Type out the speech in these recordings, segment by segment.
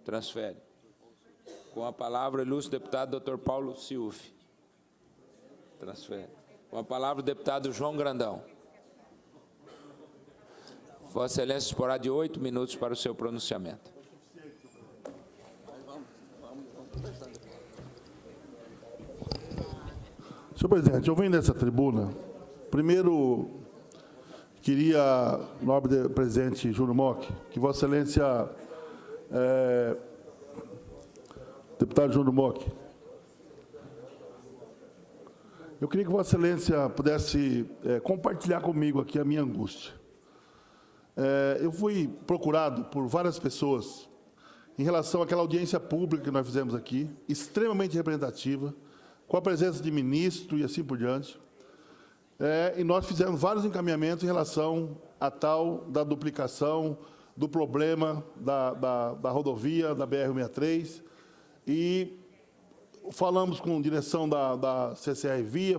Transfere. Com a palavra, o ilustre deputado Dr. Paulo Ciufi. Transfere. Com a palavra, o deputado João Grandão. Vossa Excelência disporá de 8 minutos para o seu pronunciamento. Senhor presidente, eu venho nessa tribuna. Primeiro, queria, nobre presidente Júnior Mock, que Vossa Excelência, deputado Júnior Mock, eu queria que Vossa Excelência pudesse compartilhar comigo aqui a minha angústia. Eu fui procurado por várias pessoas em relação àquela audiência pública que nós fizemos aqui, extremamente representativa, com a presença de ministro e assim por diante. E nós fizemos vários encaminhamentos em relação à tal da duplicação, do problema da rodovia, da BR-163, e falamos com a direção da CCR Via,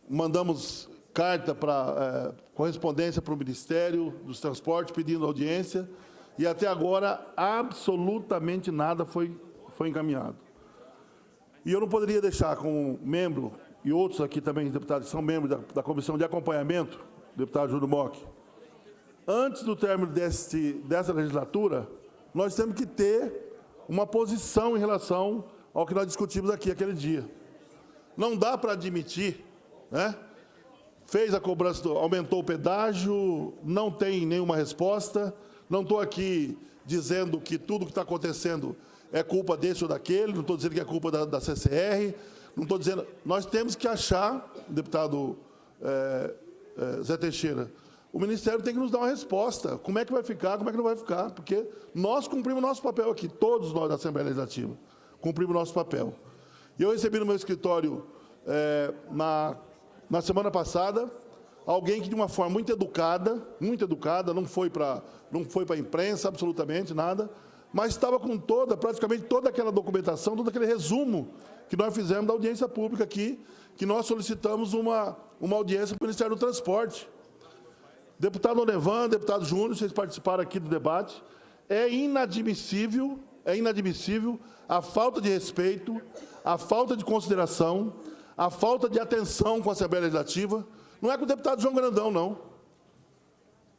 mandamos carta para correspondência para o Ministério dos Transportes pedindo audiência, e até agora absolutamente nada foi encaminhado. E eu não poderia deixar como membro, e outros aqui também, deputados, que são membros da Comissão de Acompanhamento, deputado Júnior Mock, antes do término dessa legislatura, nós temos que ter uma posição em relação ao que nós discutimos aqui aquele dia. Não dá para admitir, né? Fez a cobrança, aumentou o pedágio, não tem nenhuma resposta. Não estou aqui dizendo que tudo que está acontecendo é culpa desse ou daquele, não estou dizendo que é culpa da CCR, não estou dizendo... Nós temos que achar, deputado Zé Teixeira, o Ministério tem que nos dar uma resposta. Como é que vai ficar, como é que não vai ficar? Porque nós cumprimos o nosso papel aqui, todos nós da Assembleia Legislativa, cumprimos o nosso papel. E eu recebi no meu escritório, na semana passada, alguém que, de uma forma muito educada, não foi para a imprensa, absolutamente nada, mas estava com praticamente toda aquela documentação, todo aquele resumo que nós fizemos da audiência pública aqui, que nós solicitamos uma audiência para o Ministério do Transporte. Deputado Onevan, deputado Júnior, vocês participaram aqui do debate. É inadmissível a falta de respeito, a falta de consideração, a falta de atenção com a Assembleia Legislativa. Não é com o deputado João Grandão, não.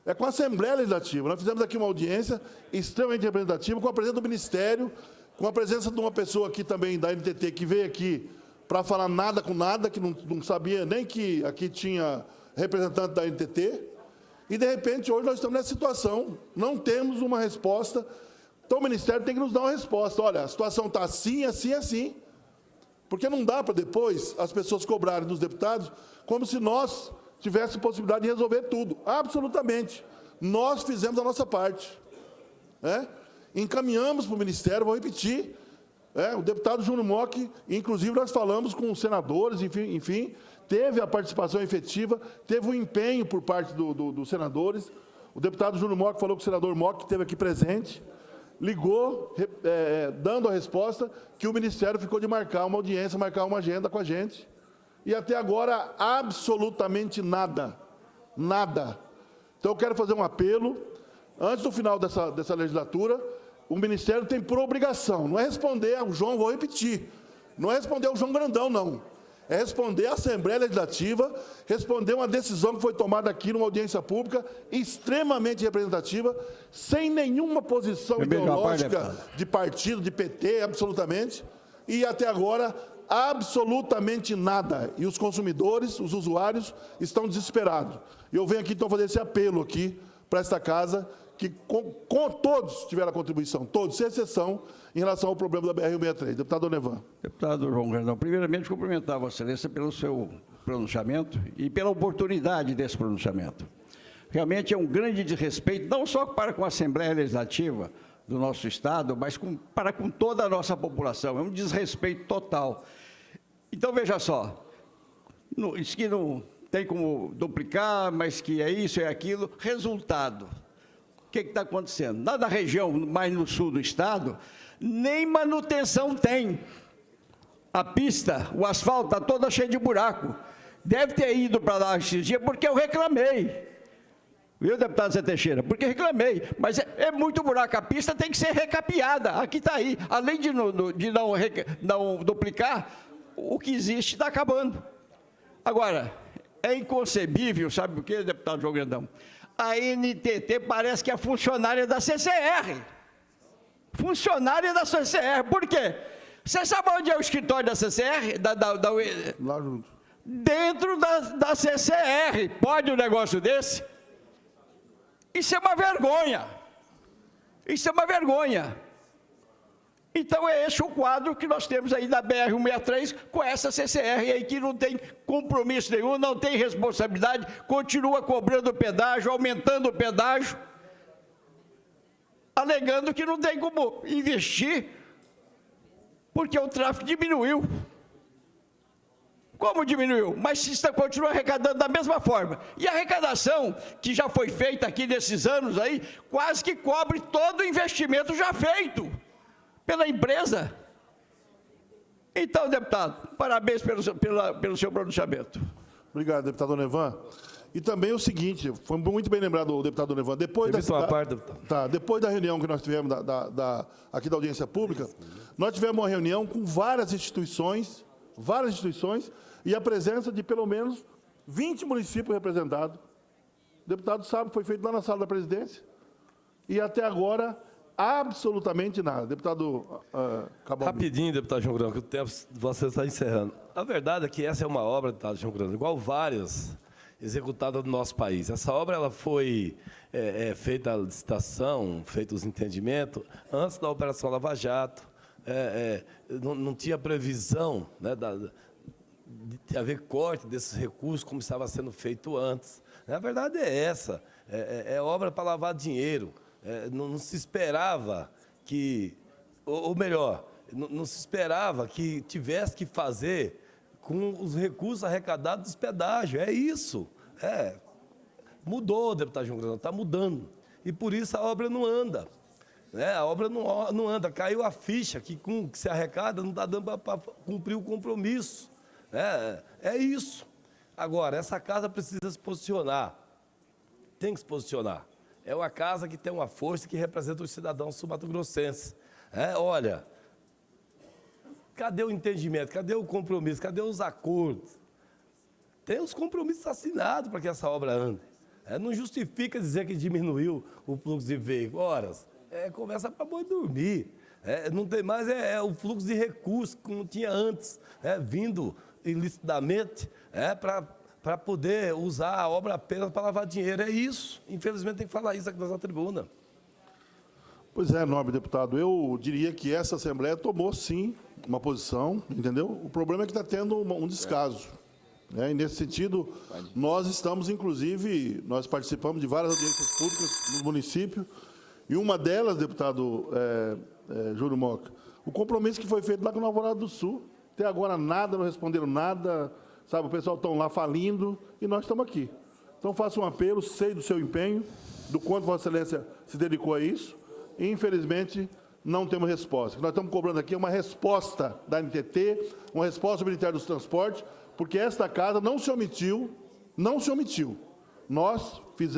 É com a Assembleia Legislativa. Nós fizemos aqui uma audiência extremamente representativa, com a presença do Ministério, com a presença de uma pessoa aqui também da NTT, que veio aqui para falar nada com nada, que não sabia nem que aqui tinha representante da NTT. E, de repente, hoje nós estamos nessa situação. Não temos uma resposta. Então, o Ministério tem que nos dar uma resposta. Olha, a situação está assim, assim, assim. Porque não dá para depois as pessoas cobrarem dos deputados como se nós tivéssemos possibilidade de resolver tudo. Absolutamente. Nós fizemos a nossa parte. Encaminhamos para o Ministério, vou repetir. O deputado Júnior Mock, inclusive nós falamos com os senadores, enfim, teve a participação efetiva, teve o empenho por parte dos senadores. O deputado Júnior Mock falou com o senador Mock, que esteve aqui presente, ligou, dando a resposta que o Ministério ficou de marcar uma audiência, marcar uma agenda com a gente. E até agora, absolutamente nada. Nada. Então, eu quero fazer um apelo. Antes do final dessa legislatura, o Ministério tem por obrigação, não é responder ao João, vou repetir, não é responder ao João Grandão, não. É responder à Assembleia Legislativa, responder uma decisão que foi tomada aqui numa audiência pública extremamente representativa, sem nenhuma posição ideológica de partido, de PT, absolutamente, e até agora, absolutamente nada. E os consumidores, os usuários, estão desesperados. E eu venho aqui, então, fazer esse apelo aqui para esta casa, que com todos tiveram a contribuição, todos, sem exceção, em relação ao problema da BR-163. Deputado Onevan. Deputado João Grandão, primeiramente cumprimentar a Vossa Excelência pelo seu pronunciamento e pela oportunidade desse pronunciamento. Realmente é um grande desrespeito, não só para com a Assembleia Legislativa do nosso Estado, mas para com toda a nossa população. É um desrespeito total. Então, veja só, isso que não tem como duplicar, mas que é isso, é aquilo. Resultado. O que está acontecendo? Lá na região mais no sul do Estado, nem manutenção tem. A pista, o asfalto está toda cheia de buraco. Deve ter ido para lá esses dias, porque eu reclamei. viu, deputado Zé Teixeira? Porque reclamei, mas é muito buraco, a pista tem que ser recapeada, aqui está aí, além de não duplicar, o que existe está acabando. Agora, é inconcebível, sabe o que, deputado João Grandão? A NTT parece que é funcionária da CCR. Funcionária da CCR, por quê? Você sabe onde é o escritório da CCR? Lá junto. Dentro da CCR. Pode um negócio desse? Isso é uma vergonha. Isso é uma vergonha. Então é esse o quadro que nós temos aí da BR-163 com essa CCR aí que não tem compromisso nenhum, não tem responsabilidade, continua cobrando pedágio, aumentando o pedágio, alegando que não tem como investir, porque o tráfego diminuiu. Como diminuiu? Mas se continua arrecadando da mesma forma. E a arrecadação que já foi feita aqui nesses anos aí, quase que cobre todo o investimento já feito pela empresa. Então, deputado, parabéns pelo seu pronunciamento. Obrigado, deputado Nevan. E também o seguinte, foi muito bem lembrado o deputado Nevan, depois da reunião que nós tivemos aqui da audiência pública, nós tivemos uma reunião com várias instituições, e a presença de pelo menos 20 municípios representados. O deputado sabe, foi feito lá na sala da presidência, e até agora, absolutamente nada. Deputado Cabaldi. Rapidinho, deputado João Grão, que o tempo você está encerrando. A verdade é que essa é uma obra, deputado João Grão, igual várias executadas no nosso país. Essa obra ela foi feita a licitação, feita os entendimentos, antes da Operação Lava Jato. Não tinha previsão, né, de haver corte desses recursos como estava sendo feito antes. A verdade é essa, é obra para lavar dinheiro. Não se esperava que, ou melhor, não se esperava que tivesse que fazer com os recursos arrecadados dos pedágios. É isso. Mudou, deputado João Grandão, está mudando. E por isso a obra não anda. A obra não anda. Caiu a ficha que com que se arrecada não está dando para cumprir o compromisso. É isso. Agora, essa casa precisa se posicionar. Tem que se posicionar. É uma casa que tem uma força que representa os cidadãos sul-mato-grossenses. Olha, cadê o entendimento? Cadê o compromisso? Cadê os acordos? Tem os compromissos assinados para que essa obra ande. Não justifica dizer que diminuiu o fluxo de veículos. Horas, conversa para boi dormir. Não tem mais o fluxo de recursos como tinha antes, vindo ilicitamente para poder usar a obra apenas para lavar dinheiro. É isso. Infelizmente tem que falar isso aqui na tribuna. Pois é, nobre deputado, eu diria que essa Assembleia tomou, sim, uma posição, entendeu? O problema é que está tendo um descaso. E, nesse sentido, nós estamos, inclusive, nós participamos de várias audiências públicas no município, e uma delas, deputado Júlio Moca, o compromisso que foi feito lá com o Alvorada do Sul. Até agora nada, não responderam nada, sabe, o pessoal está lá falindo, e nós estamos aqui. Então, faço um apelo, sei do seu empenho, do quanto Vossa Excelência se dedicou a isso, e, infelizmente, não temos resposta. O que nós estamos cobrando aqui é uma resposta da NTT, uma resposta do Ministério dos Transportes, porque esta casa não se omitiu. Nós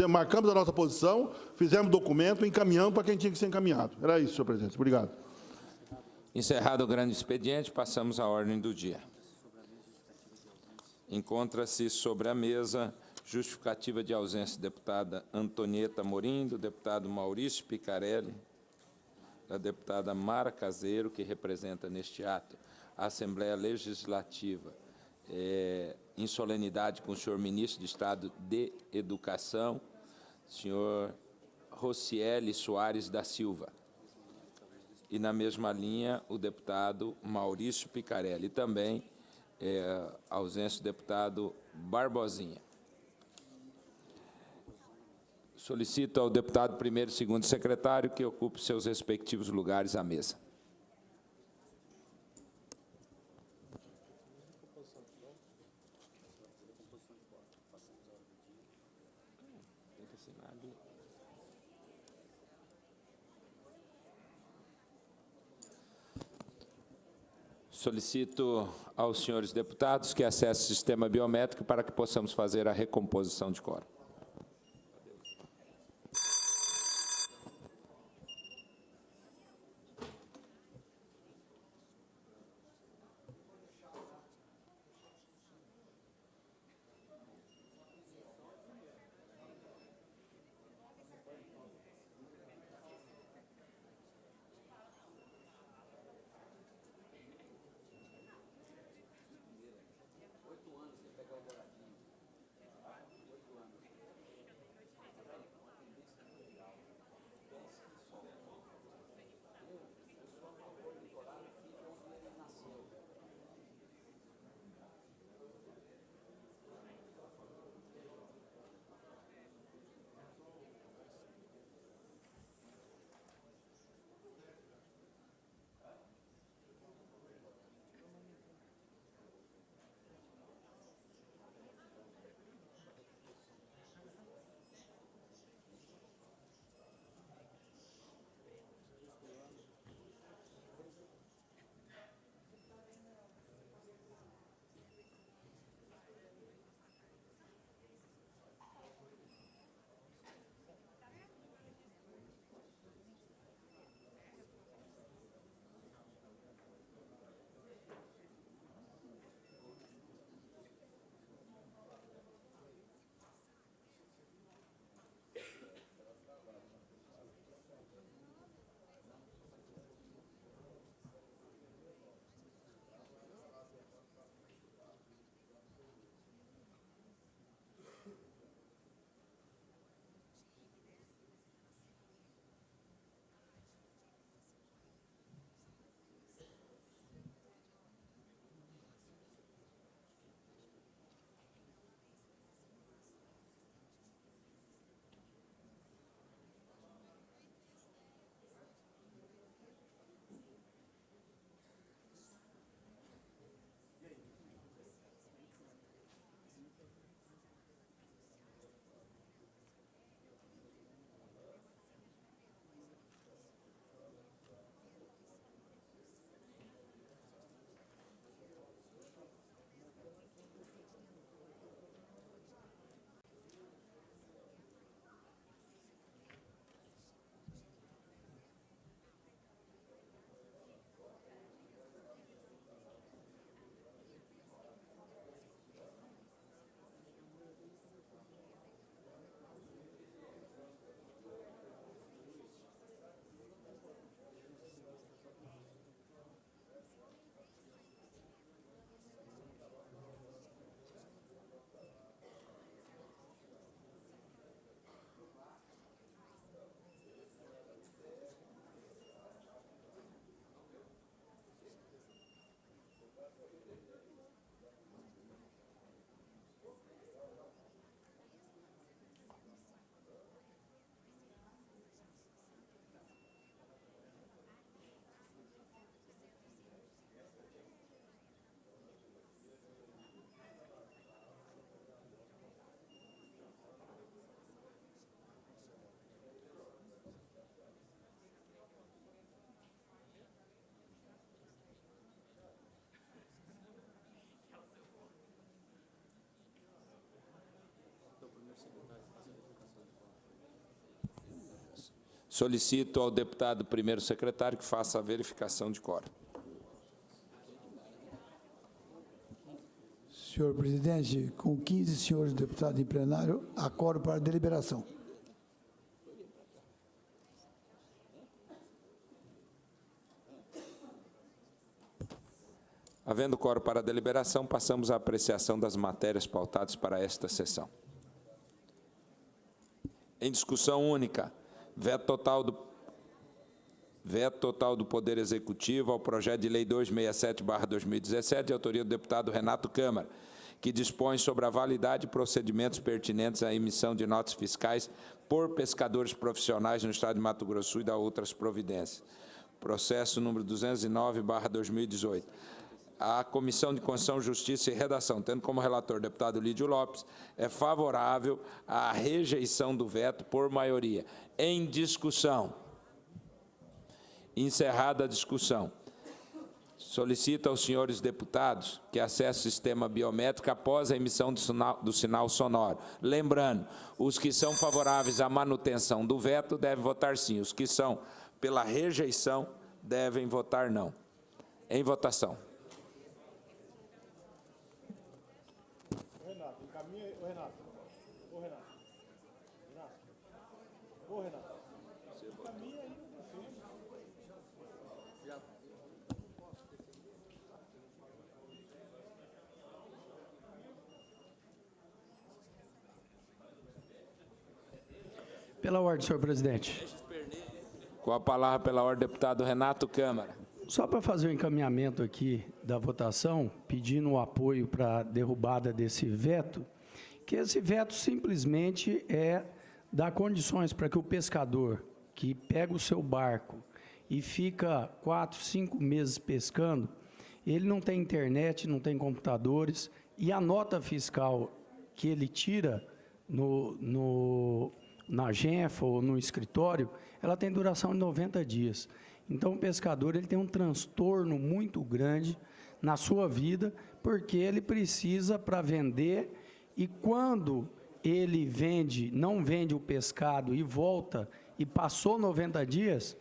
marcamos a nossa posição, fizemos documento, encaminhamos para quem tinha que ser encaminhado. Era isso, senhor presidente. Obrigado. Encerrado o grande expediente, passamos à ordem do dia. Encontra-se sobre a mesa justificativa de ausência da deputada Antonieta Morim, do deputado Maurício Picarelli, da deputada Mara Caseiro, que representa neste ato a Assembleia Legislativa, em solenidade com o senhor Ministro de Estado de Educação, senhor Rocieli Soares da Silva. E, na mesma linha, o deputado Maurício Picarelli. E também, ausência do deputado Barbosinha. Solicito ao deputado primeiro e segundo secretário que ocupe seus respectivos lugares à mesa. Solicito aos senhores deputados que acessem o sistema biométrico para que possamos fazer a recomposição de quórum. Solicito ao deputado primeiro secretário que faça a verificação de quórum. Senhor presidente, com 15 senhores deputados em plenário, há quórum para deliberação. Havendo quórum para a deliberação, passamos à apreciação das matérias pautadas para esta sessão. Em discussão única, veto total do Poder Executivo ao projeto de lei 267/2017, de autoria do deputado Renato Câmara, que dispõe sobre a validade e procedimentos pertinentes à emissão de notas fiscais por pescadores profissionais no Estado de Mato Grosso do Sul e da outras providências. Processo número 209/2018. A Comissão de Constituição, Justiça e Redação, tendo como relator o deputado Lídio Lopes, é favorável à rejeição do veto por maioria. Em discussão. Encerrada a discussão. Solicita aos senhores deputados que acessem o sistema biométrico após a emissão do sinal sonoro. Lembrando, os que são favoráveis à manutenção do veto devem votar sim. Os que são pela rejeição devem votar não. Em votação. Pela ordem, senhor presidente. Com a palavra pela ordem, deputado Renato Câmara. Só para fazer o encaminhamento aqui da votação, pedindo o apoio para a derrubada desse veto, que esse veto simplesmente é dar condições para que o pescador que pega o seu barco e fica 4, 5 meses pescando, ele não tem internet, não tem computadores, e a nota fiscal que ele tira na Genfa ou no escritório, ela tem duração de 90 dias. Então, o pescador ele tem um transtorno muito grande na sua vida, porque ele precisa para vender, e quando ele não vende o pescado e volta, e passou 90 dias,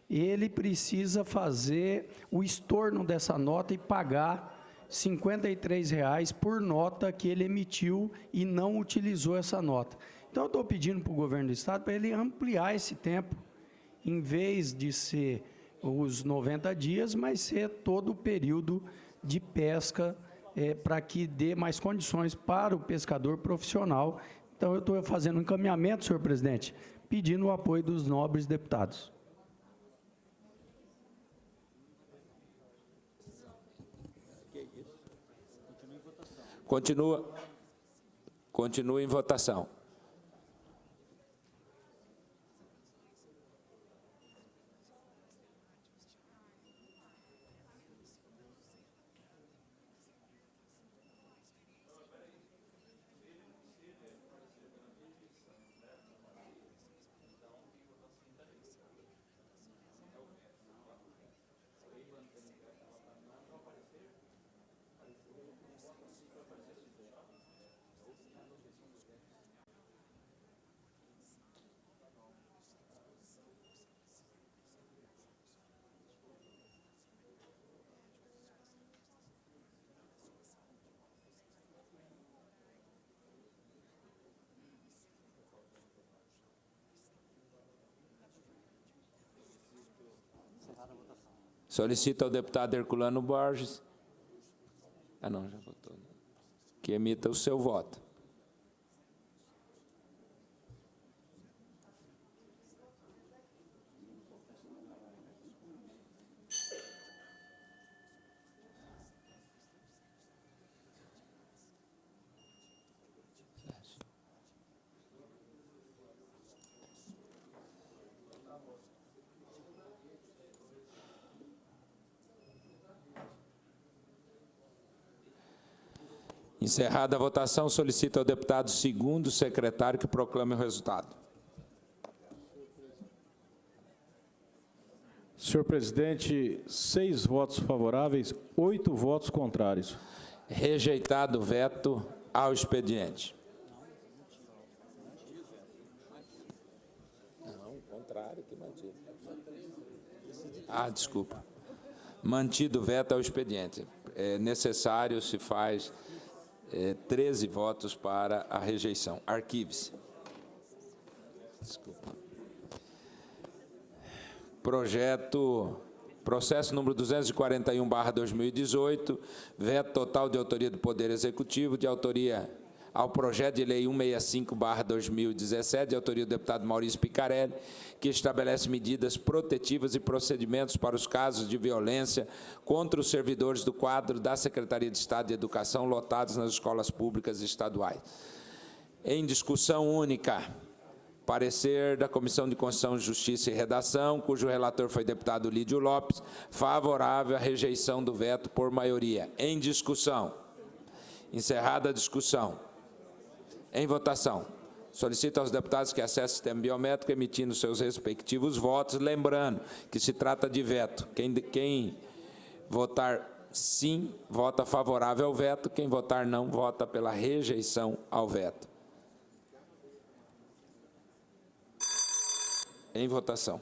ele precisa fazer o estorno dessa nota e pagar R$ 53,00 por nota que ele emitiu e não utilizou essa nota. Então, eu estou pedindo para o governo do Estado para ele ampliar esse tempo, em vez de ser os 90 dias, mas ser todo o período de pesca, para que dê mais condições para o pescador profissional. Então, eu estou fazendo um encaminhamento, senhor presidente, pedindo o apoio dos nobres deputados. Continua em votação. Solicito ao deputado Herculano Borges, já votou, que emita o seu voto. Encerrada a votação, solicito ao deputado segundo secretário que proclame o resultado. Senhor presidente, 6 votos favoráveis, 8 votos contrários. Rejeitado o veto ao expediente. contrário que mantido. Desculpa. Mantido o veto ao expediente. É necessário, se faz 13 votos para a rejeição. Arquive-se. Desculpa. Processo número 241/2018, veto total de autoria do Poder Executivo, de autoria ao projeto de lei 165/2017, de autoria do deputado Maurício Picarelli, que estabelece medidas protetivas e procedimentos para os casos de violência contra os servidores do quadro da Secretaria de Estado de Educação lotados nas escolas públicas estaduais. Em discussão única, parecer da Comissão de Constituição, Justiça e Redação, cujo relator foi deputado Lídio Lopes, favorável à rejeição do veto por maioria. Em discussão. Encerrada a discussão. Em votação. Solicito aos deputados que acessem o sistema biométrico, emitindo seus respectivos votos, lembrando que se trata de veto. Quem votar sim, vota favorável ao veto. Quem votar não, vota pela rejeição ao veto. Em votação.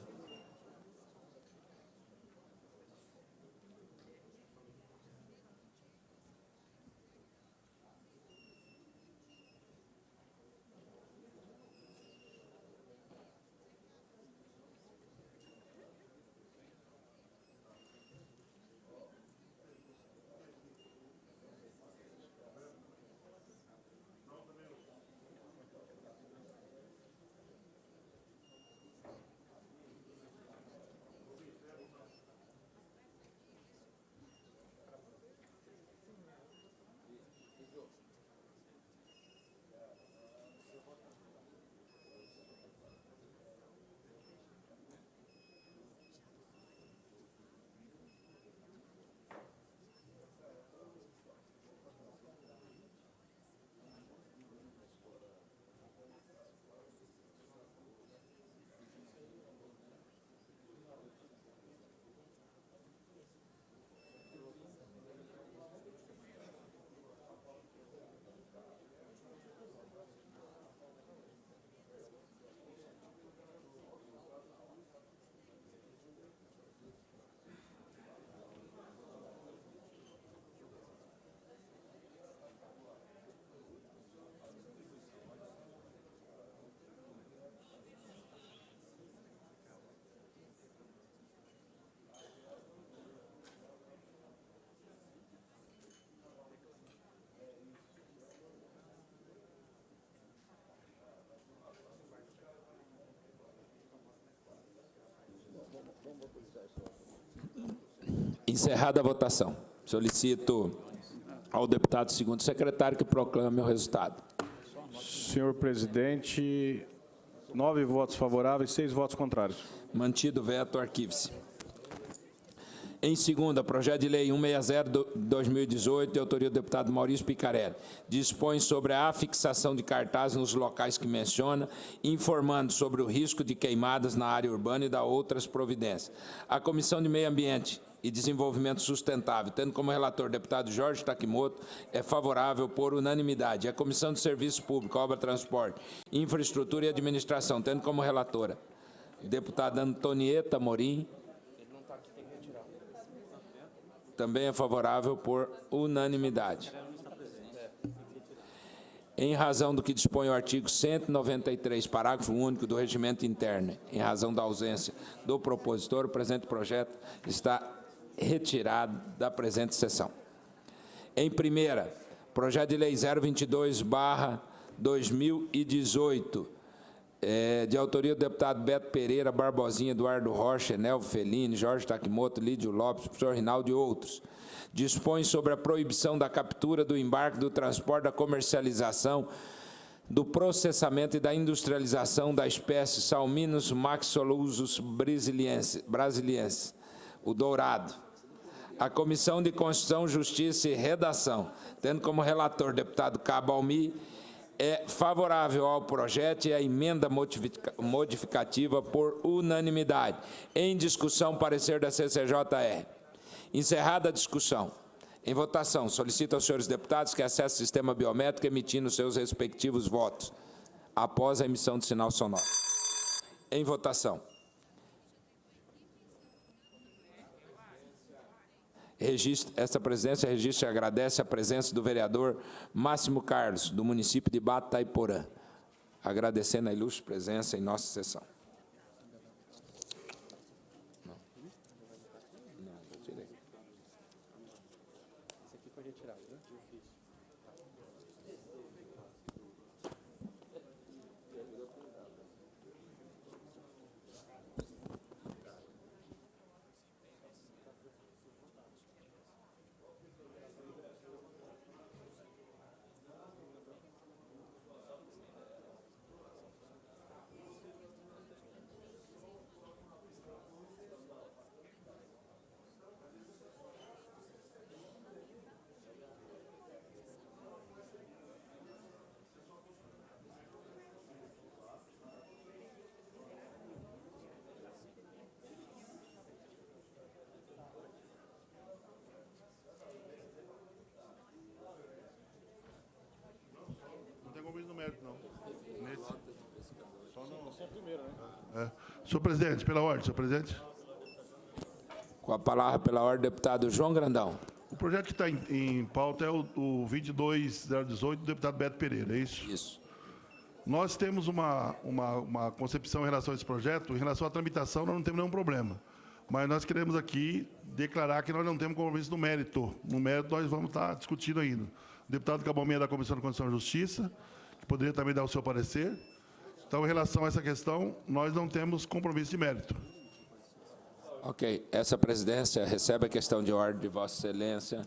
Encerrada a votação. Solicito ao deputado segundo secretário que proclame o resultado. Senhor presidente, 9 votos favoráveis, 6 votos contrários. Mantido o veto, arquive-se. Em segunda, projeto de lei 160/2018, de autoria do deputado Maurício Picarelli, dispõe sobre a afixação de cartazes nos locais que menciona, informando sobre o risco de queimadas na área urbana e da outras providências. A Comissão de Meio Ambiente e Desenvolvimento Sustentável, tendo como relator o deputado Jorge Takimoto, é favorável por unanimidade. A Comissão de Serviço Público, Obra, Transporte, Infraestrutura e Administração, tendo como relatora a deputada Antonieta Morim, também é favorável por unanimidade. Em razão do que dispõe o artigo 193, parágrafo único do Regimento Interno, em razão da ausência do propositor, o presente projeto está retirado da presente sessão. Em primeira, projeto de lei 022/2018, de autoria do deputado Beto Pereira, Barbosinha, Eduardo Rocha, Enel Felini, Jorge Takimoto, Lídio Lopes, professor Rinaldo e outros. Dispõe sobre a proibição da captura, do embarque, do transporte, da comercialização, do processamento e da industrialização da espécie Salminus maxillosus brasiliensis, o dourado. A Comissão de Constituição, Justiça e Redação, tendo como relator o deputado Cabo Almi, é favorável ao projeto e à emenda modificativa por unanimidade. Em discussão, parecer da CCJR. Encerrada a discussão. Em votação, solicito aos senhores deputados que acessem o sistema biométrico emitindo seus respectivos votos, após a emissão de sinal sonoro. Em votação. Esta presidência registra e agradece a presença do vereador Máximo Carlos, do município de Batayporã, agradecendo a ilustre presença em nossa sessão. Não tem compromisso no mérito, não. Só no primeiro, né? Senhor presidente, pela ordem, senhor presidente. Com a palavra, pela ordem, deputado João Grandão. O projeto que está em pauta é o 22018 do deputado Beto Pereira, é isso? Isso. Nós temos uma concepção em relação a esse projeto. Em relação à tramitação, nós não temos nenhum problema. Mas nós queremos aqui declarar que nós não temos compromisso no mérito. No mérito, nós vamos estar discutindo ainda. O deputado Cabalmi é da Comissão de Constituição e Justiça, que poderia também dar o seu parecer. Então, em relação a essa questão, nós não temos compromisso de mérito. Ok. Essa presidência recebe a questão de ordem de Vossa Excelência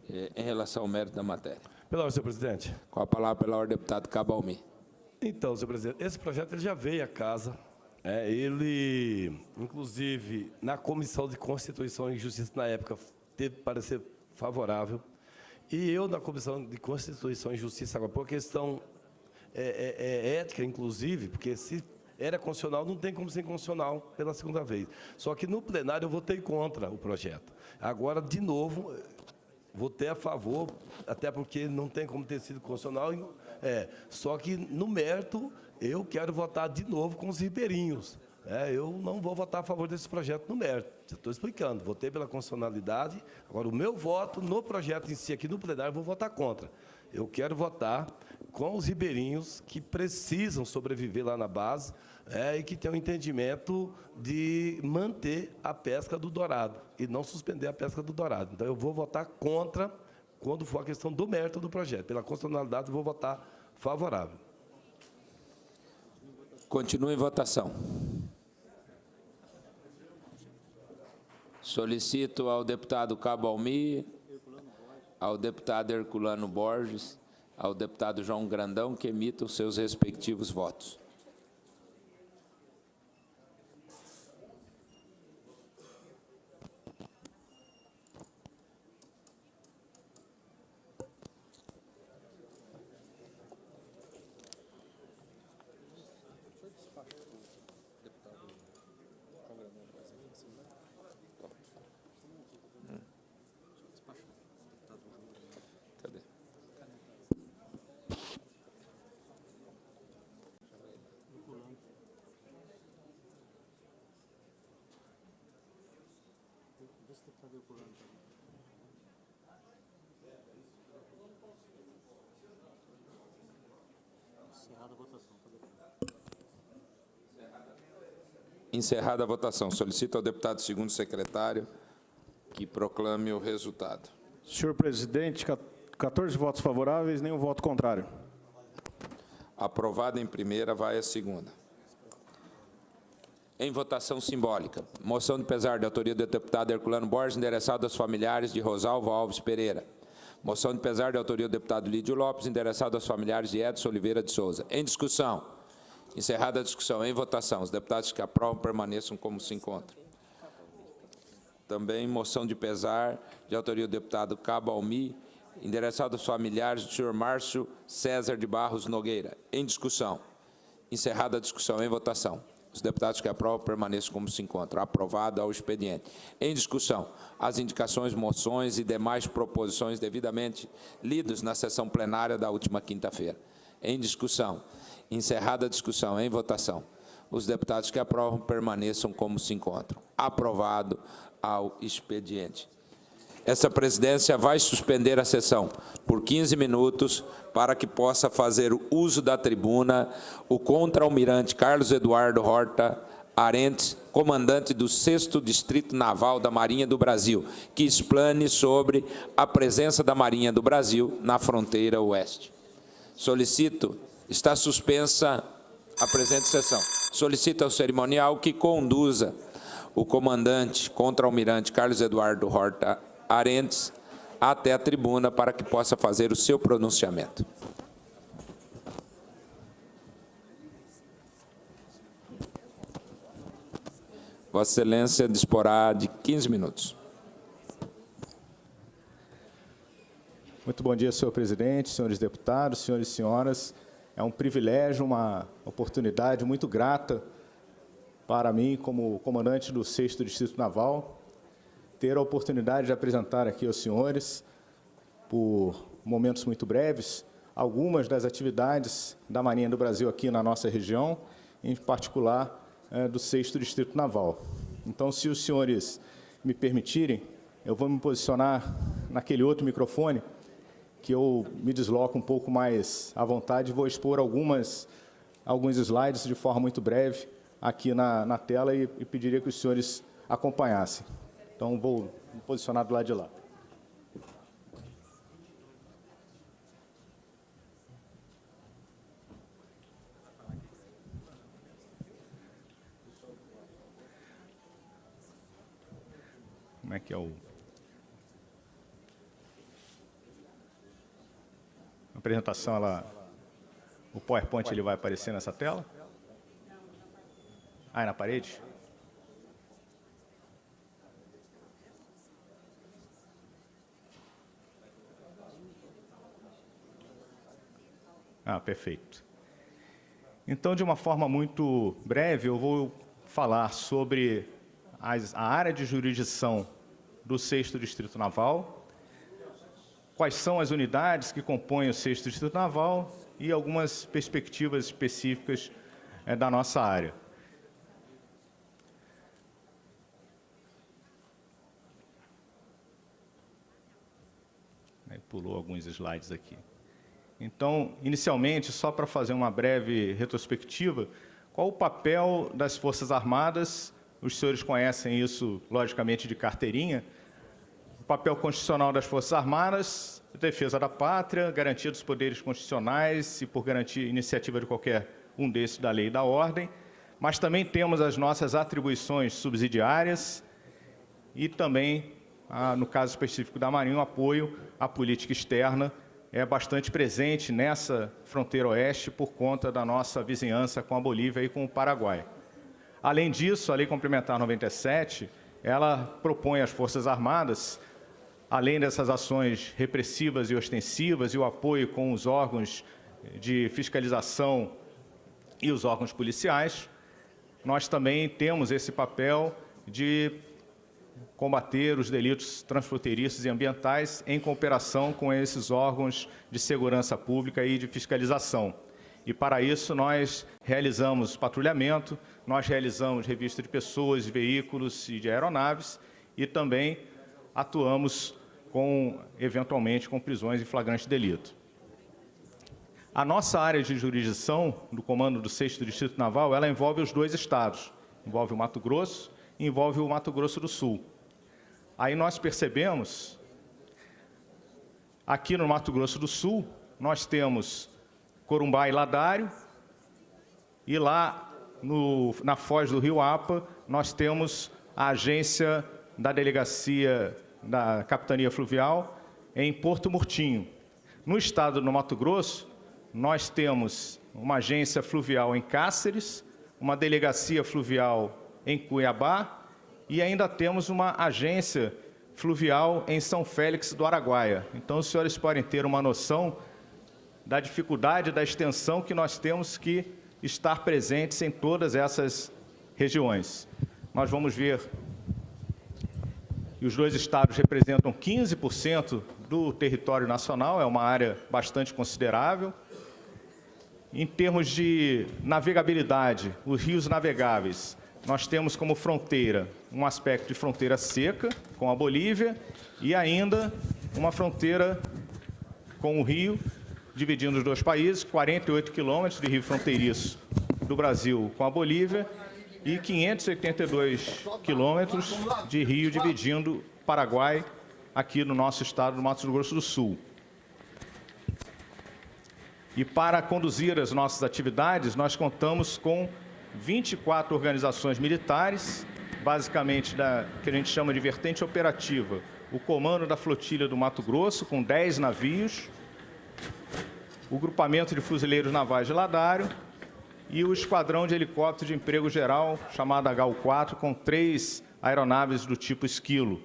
em relação ao mérito da matéria. Pela ordem, senhor presidente. Com a palavra, pela ordem, deputado Cabalmi. Então, senhor presidente, esse projeto ele já veio à casa. Ele, inclusive, na Comissão de Constituição e Justiça, na época, teve parecer favorável. E eu, na Comissão de Constituição e Justiça, agora, por questão ética, inclusive, porque se era constitucional, não tem como ser inconstitucional pela segunda vez. Só que no plenário eu votei contra o projeto. Agora, de novo, votei a favor, até porque não tem como ter sido constitucional. Só que, no mérito, eu quero votar de novo com os ribeirinhos. Eu não vou votar a favor desse projeto no mérito. Estou explicando. Votei pela constitucionalidade. Agora, o meu voto no projeto em si, aqui no plenário, eu vou votar contra. Eu quero votar com os ribeirinhos que precisam sobreviver lá na base e que têm o entendimento de manter a pesca do dourado e não suspender a pesca do dourado. Então, eu vou votar contra quando for a questão do mérito do projeto. Pela constitucionalidade, eu vou votar favorável. Continua em votação. Solicito ao deputado Cabalmi, ao deputado Herculano Borges, ao deputado João Grandão que emitam os seus respectivos votos. Cadê? Encerrada a votação. Solicito ao deputado segundo secretário que proclame o resultado. Senhor presidente, 14 votos favoráveis, nenhum voto contrário. Aprovada em primeira, vai a segunda. Em votação simbólica, moção de pesar de autoria do deputado Herculano Borges, endereçada aos familiares de Rosalvo Alves Pereira. Moção de pesar de autoria do deputado Lídio Lopes, endereçada aos familiares de Edson Oliveira de Souza. Em discussão. Encerrada a discussão, em votação. Os deputados que aprovam permaneçam como se encontram. Também moção de pesar de autoria do deputado Cabalmi, endereçado aos familiares do senhor Márcio César de Barros Nogueira. Em discussão. Encerrada a discussão, em votação. Os deputados que aprovam permaneçam como se encontram. Aprovado ao expediente. Em discussão, as indicações, moções e demais proposições devidamente lidos na sessão plenária da última quinta-feira. Em discussão. Encerrada a discussão, em votação. Os deputados que aprovam permaneçam como se encontram. Aprovado ao expediente. Essa presidência vai suspender a sessão por 15 minutos para que possa fazer uso da tribuna o contra-almirante Carlos Eduardo Horta Arentes, comandante do 6º Distrito Naval da Marinha do Brasil, que explane sobre a presença da Marinha do Brasil na fronteira oeste. Solicito, está suspensa a presente sessão. Solicito ao cerimonial que conduza o comandante contra-almirante Carlos Eduardo Horta Arentes até a tribuna para que possa fazer o seu pronunciamento. Vossa Excelência disporá de 15 minutos. Muito bom dia, senhor presidente, senhores deputados, senhores e senhoras. É um privilégio, uma oportunidade muito grata para mim, como comandante do 6º Distrito Naval, ter a oportunidade de apresentar aqui aos senhores, por momentos muito breves, algumas das atividades da Marinha do Brasil aqui na nossa região, em particular do 6º Distrito Naval. Então, se os senhores me permitirem, eu vou me posicionar naquele outro microfone, que eu me desloco um pouco mais à vontade e vou expor alguns slides de forma muito breve aqui na tela e pediria que os senhores acompanhassem. Então, vou me posicionar do lado de lá. Como é que é a apresentação, o PowerPoint ele vai aparecer nessa tela? Ah, é na parede? Ah, perfeito. Então, de uma forma muito breve, eu vou falar sobre a área de jurisdição do 6º Distrito Naval, quais são as unidades que compõem o 6º Distrito Naval e algumas perspectivas específicas da nossa área. Pulou alguns slides aqui. Então, inicialmente, só para fazer uma breve retrospectiva, qual o papel das Forças Armadas? Os senhores conhecem isso, logicamente, de carteirinha. O papel constitucional das Forças Armadas, defesa da pátria, garantia dos poderes constitucionais e, por garantir iniciativa de qualquer um desses, da lei e da ordem. Mas também temos as nossas atribuições subsidiárias e também, no caso específico da Marinha, o apoio à política externa é bastante presente nessa fronteira oeste por conta da nossa vizinhança com a Bolívia e com o Paraguai. Além disso, a Lei Complementar 97, ela propõe às Forças Armadas, além dessas ações repressivas e ostensivas e o apoio com os órgãos de fiscalização e os órgãos policiais, nós também temos esse papel de combater os delitos transfronteiriços e ambientais em cooperação com esses órgãos de segurança pública e de fiscalização. E, para isso, nós realizamos patrulhamento, nós realizamos revista de pessoas, de veículos e de aeronaves e também atuamos, eventualmente, com prisões em flagrante delito. A nossa área de jurisdição do comando do 6º Distrito Naval, ela envolve os dois estados, envolve o Mato Grosso e envolve o Mato Grosso do Sul. Aí nós percebemos, aqui no Mato Grosso do Sul, nós temos Corumbá e Ladário, e lá na foz do Rio Apa, nós temos a agência da delegacia da Capitania Fluvial em Porto Murtinho. No estado do Mato Grosso, nós temos uma agência fluvial em Cáceres, uma delegacia fluvial em Cuiabá e ainda temos uma agência fluvial em São Félix do Araguaia. Então, os senhores podem ter uma noção da dificuldade, da extensão que nós temos que estar presentes em todas essas regiões. Nós vamos ver que os dois estados representam 15% do território nacional, é uma área bastante considerável. Em termos de navegabilidade, os rios navegáveis nós temos como fronteira um aspecto de fronteira seca com a Bolívia e ainda uma fronteira com o Rio, dividindo os dois países, 48 quilômetros de rio fronteiriço do Brasil com a Bolívia e 582 quilômetros de rio dividindo Paraguai aqui no nosso estado do Mato Grosso do Sul. E para conduzir as nossas atividades, nós contamos com 24 organizações militares, basicamente da que a gente chama de vertente operativa, o Comando da Flotilha do Mato Grosso, com 10 navios, o Grupamento de Fuzileiros Navais de Ladário e o Esquadrão de Helicóptero de Emprego Geral, chamado HU-4, com 3 aeronaves do tipo Esquilo.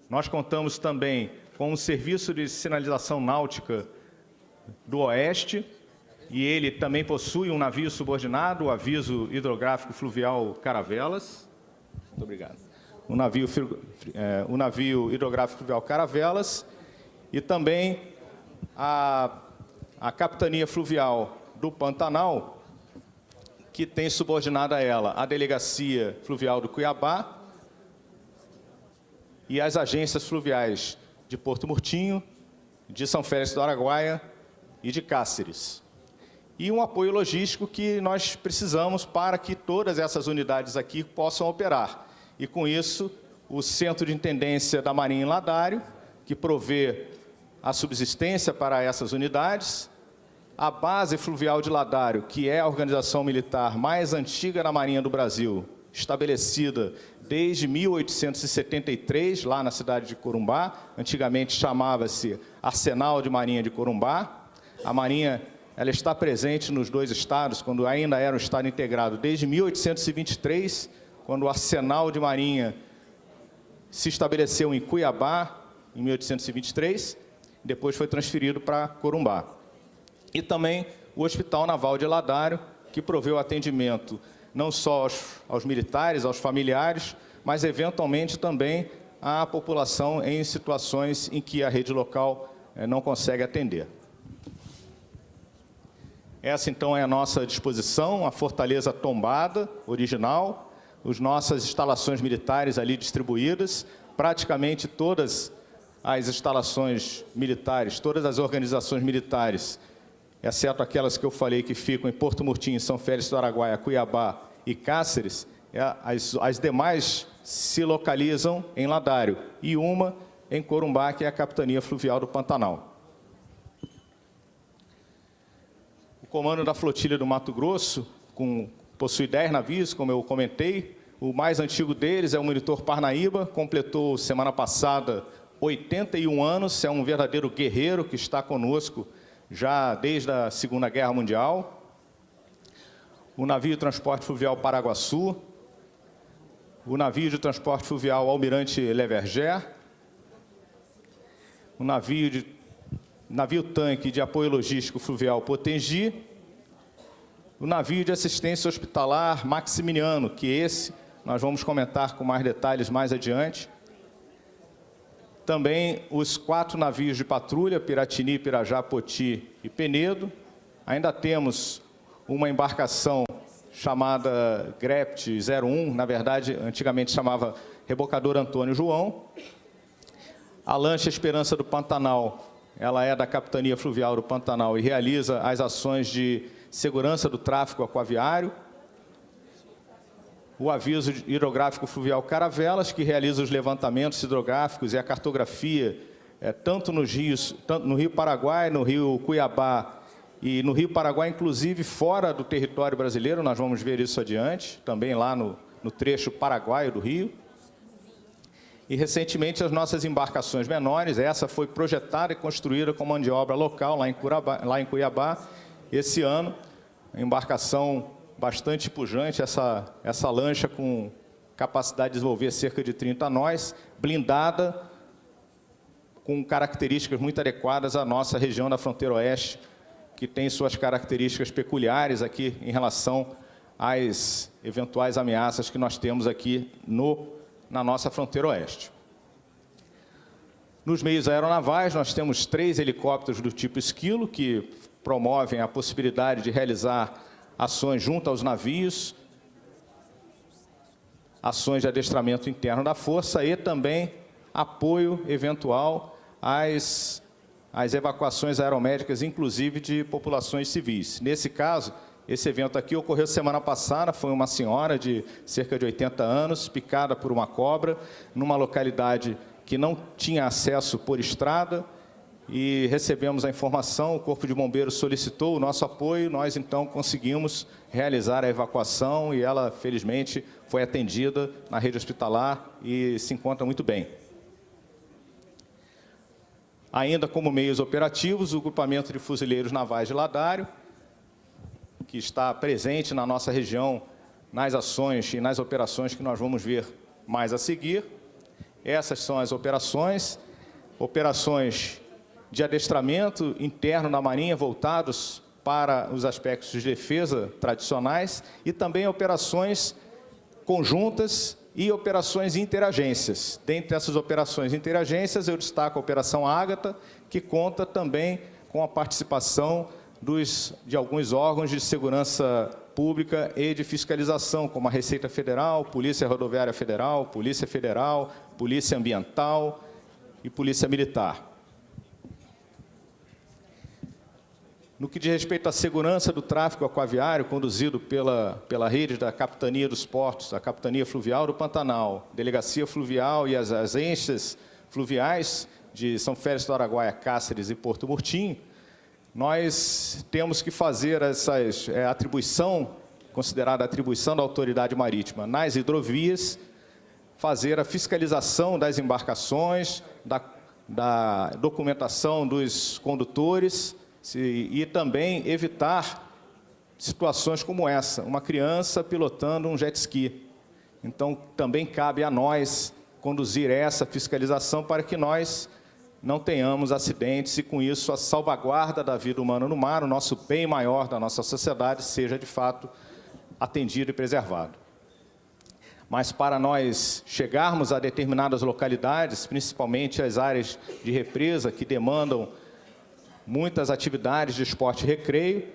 Nós contamos também com o Serviço de Sinalização Náutica do Oeste, e ele também possui um navio subordinado, o Aviso Hidrográfico Fluvial Caravelas. Muito obrigado. O navio hidrográfico fluvial Caravelas e também a Capitania Fluvial do Pantanal, que tem subordinada a ela a Delegacia Fluvial do Cuiabá e as agências fluviais de Porto Murtinho, de São Félix do Araguaia e de Cáceres. E um apoio logístico que nós precisamos para que todas essas unidades aqui possam operar. E, com isso, o Centro de Intendência da Marinha em Ladário, que provê a subsistência para essas unidades, a Base Fluvial de Ladário, que é a organização militar mais antiga da Marinha do Brasil, estabelecida desde 1873, lá na cidade de Corumbá, antigamente chamava-se Arsenal de Marinha de Corumbá. A Marinha ela está presente nos dois estados, quando ainda era um estado integrado, desde 1823, quando o Arsenal de Marinha se estabeleceu em Cuiabá, em 1823, depois foi transferido para Corumbá. E também o Hospital Naval de Ladário, que proveu atendimento não só aos militares, aos familiares, mas, eventualmente, também à população em situações em que a rede local não consegue atender. Essa, então, é a nossa disposição, a fortaleza tombada, original, as nossas instalações militares ali distribuídas, praticamente todas as instalações militares, todas as organizações militares, exceto aquelas que eu falei que ficam em Porto Murtinho, São Félix do Araguaia, Cuiabá e Cáceres, as demais se localizam em Ladário, e uma em Corumbá, que é a Capitania Fluvial do Pantanal. O Comando da Flotilha do Mato Grosso possui 10 navios, como eu comentei. O mais antigo deles é o Monitor Parnaíba, completou semana passada 81 anos, é um verdadeiro guerreiro que está conosco já desde a Segunda Guerra Mundial. O navio de transporte fluvial Paraguaçu, o navio de transporte fluvial Almirante Leverger, o navio-tanque de apoio logístico fluvial Potengi, o navio de assistência hospitalar Maximiliano, que esse nós vamos comentar com mais detalhes mais adiante. Também os 4 navios de patrulha, Piratini, Pirajá, Poti e Penedo. Ainda temos uma embarcação chamada Grept 01, na verdade, antigamente chamava Rebocador Antônio João. A lancha Esperança do Pantanal, ela é da Capitania Fluvial do Pantanal e realiza as ações de segurança do tráfego aquaviário. O Aviso Hidrográfico Fluvial Caravelas, que realiza os levantamentos hidrográficos e a cartografia, tanto nos rios, tanto no Rio Paraguai, no Rio Cuiabá e no Rio Paraguai, inclusive fora do território brasileiro, nós vamos ver isso adiante, também lá no trecho paraguaio do rio. E, recentemente, as nossas embarcações menores, essa foi projetada e construída com mão de obra local, lá em Cuiabá, esse ano, embarcação bastante pujante, essa lancha com capacidade de desenvolver cerca de 30 nós, blindada, com características muito adequadas à nossa região da fronteira oeste, que tem suas características peculiares aqui em relação às eventuais ameaças que nós temos aqui na nossa fronteira oeste. Nos meios aeronavais, nós temos 3 helicópteros do tipo Esquilo, que promovem a possibilidade de realizar ações junto aos navios, ações de adestramento interno da Força e também apoio eventual às evacuações aeromédicas, inclusive de populações civis. Nesse caso, esse evento aqui ocorreu semana passada, foi uma senhora de cerca de 80 anos, picada por uma cobra, numa localidade que não tinha acesso por estrada, e recebemos a informação, o Corpo de Bombeiros solicitou o nosso apoio, nós então conseguimos realizar a evacuação e ela, felizmente, foi atendida na rede hospitalar e se encontra muito bem. Ainda como meios operativos, o grupamento de fuzileiros navais de Ladário, que está presente na nossa região nas ações e nas operações que nós vamos ver mais a seguir. Essas são as operações de adestramento interno na Marinha voltados para os aspectos de defesa tradicionais e também operações conjuntas e operações interagências. Dentre essas operações interagências, eu destaco a Operação Ágata, que conta também com a participação de alguns órgãos de segurança pública e de fiscalização, como a Receita Federal, Polícia Rodoviária Federal, Polícia Ambiental e Polícia Militar. No que diz respeito à segurança do tráfego aquaviário, conduzido pela rede da Capitania dos Portos, a Capitania Fluvial do Pantanal, Delegacia Fluvial e as agências fluviais de São Félix do Araguaia, Cáceres e Porto Murtinho, nós temos que fazer essa atribuição, considerada a atribuição da autoridade marítima nas hidrovias, fazer a fiscalização das embarcações, da documentação dos condutores, e também evitar situações como essa, uma criança pilotando um jet ski. Então, também cabe a nós conduzir essa fiscalização para que nós não tenhamos acidentes e, com isso, a salvaguarda da vida humana no mar, o nosso bem maior da nossa sociedade, seja, de fato, atendido e preservado. Mas, para nós chegarmos a determinadas localidades, principalmente as áreas de represa, que demandam muitas atividades de esporte e recreio,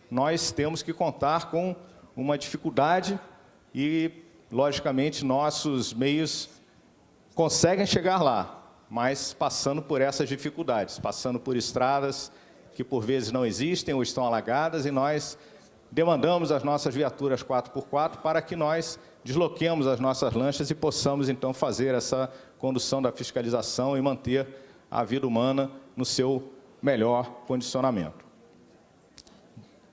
nós temos que contar com uma dificuldade e, logicamente, nossos meios conseguem chegar lá, mas passando por essas dificuldades, passando por estradas que, por vezes, não existem ou estão alagadas, e nós demandamos as nossas viaturas 4x4 para que nós desloquemos as nossas lanchas e possamos, então, fazer essa condução da fiscalização e manter a vida humana no seu melhor condicionamento.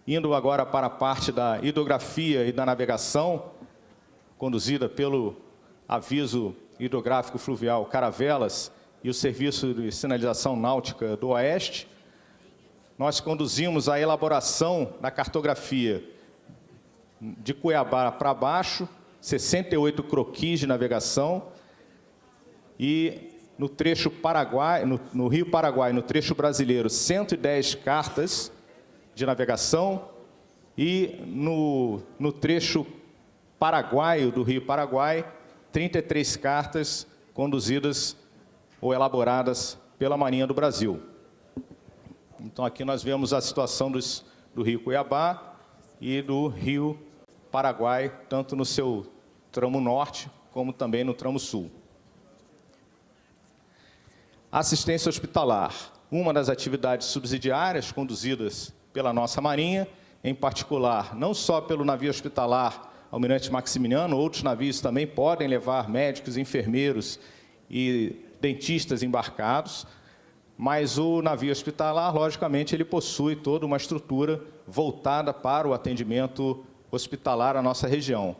Indo agora para a parte da hidrografia e da navegação, conduzida pelo Aviso Hidrográfico Fluvial Caravelas e o Serviço de Sinalização Náutica do Oeste, nós conduzimos a elaboração da cartografia de Cuiabá para baixo, 68 croquis de navegação, e no trecho Paraguai, no Rio Paraguai, no trecho brasileiro, 110 cartas de navegação, e no trecho paraguaio do Rio Paraguai, 33 cartas conduzidas ou elaboradas pela Marinha do Brasil. Então, aqui nós vemos a situação do Rio Cuiabá e do Rio Paraguai, tanto no seu tramo norte, como também no tramo sul. Assistência hospitalar, uma das atividades subsidiárias conduzidas pela nossa Marinha, em particular, não só pelo navio hospitalar Almirante Maximiliano, outros navios também podem levar médicos, enfermeiros e dentistas embarcados, mas o navio hospitalar, logicamente, ele possui toda uma estrutura voltada para o atendimento hospitalar à nossa região.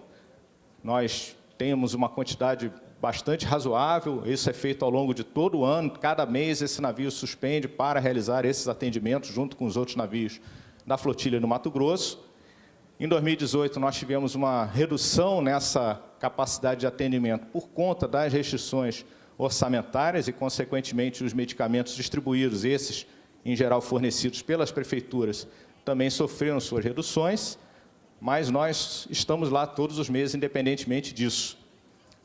Nós temos uma quantidade bastante razoável, isso é feito ao longo de todo o ano, cada mês esse navio suspende para realizar esses atendimentos junto com os outros navios da flotilha no Mato Grosso. Em 2018, nós tivemos uma redução nessa capacidade de atendimento por conta das restrições orçamentárias e, consequentemente, os medicamentos distribuídos, esses, em geral, fornecidos pelas prefeituras, também sofreram suas reduções, mas nós estamos lá todos os meses, independentemente disso.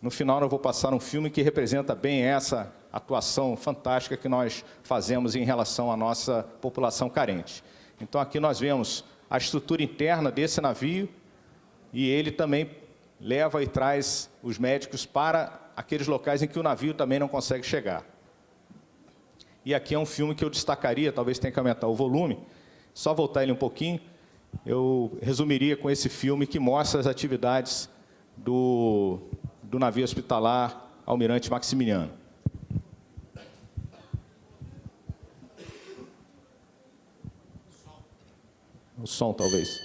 No final, eu vou passar um filme que representa bem essa atuação fantástica que nós fazemos em relação à nossa população carente. Então, aqui nós vemos a estrutura interna desse navio, e ele também leva e traz os médicos para aqueles locais em que o navio também não consegue chegar. E aqui é um filme que eu destacaria, talvez tenha que aumentar o volume, só voltar ele um pouquinho, eu resumiria com esse filme que mostra as atividades do navio hospitalar Almirante Maximiliano. O som, talvez.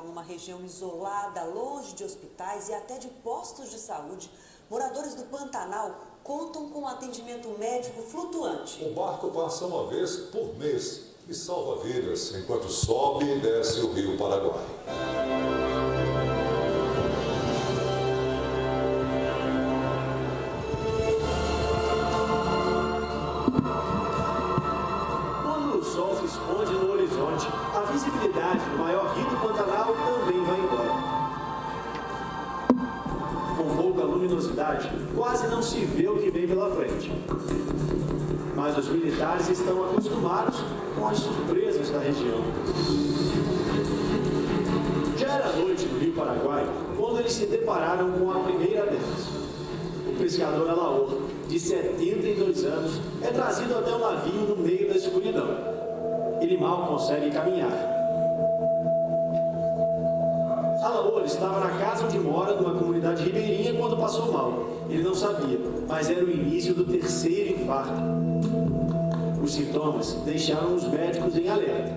Numa região isolada, longe de hospitais e até de postos de saúde, moradores do Pantanal contam com atendimento médico flutuante. O barco passa uma vez por mês e salva vidas enquanto sobe e desce o rio Paraguai. Quando o sol se esconde no horizonte, a visibilidade do maior rio do Pantanal também vai embora. Com pouca luminosidade, quase não se vê o que vem pela frente. Mas os militares estão acostumados com as surpresas da região. Já era noite no Rio Paraguai quando eles se depararam com a primeira delas. O pescador Alaor, de 72 anos, é trazido até o navio no meio da escuridão. Ele mal consegue caminhar. Alaor estava na casa onde mora, numa comunidade ribeirinha, quando passou mal. Ele não sabia, mas era o início do terceiro infarto. Os sintomas deixaram os médicos em alerta.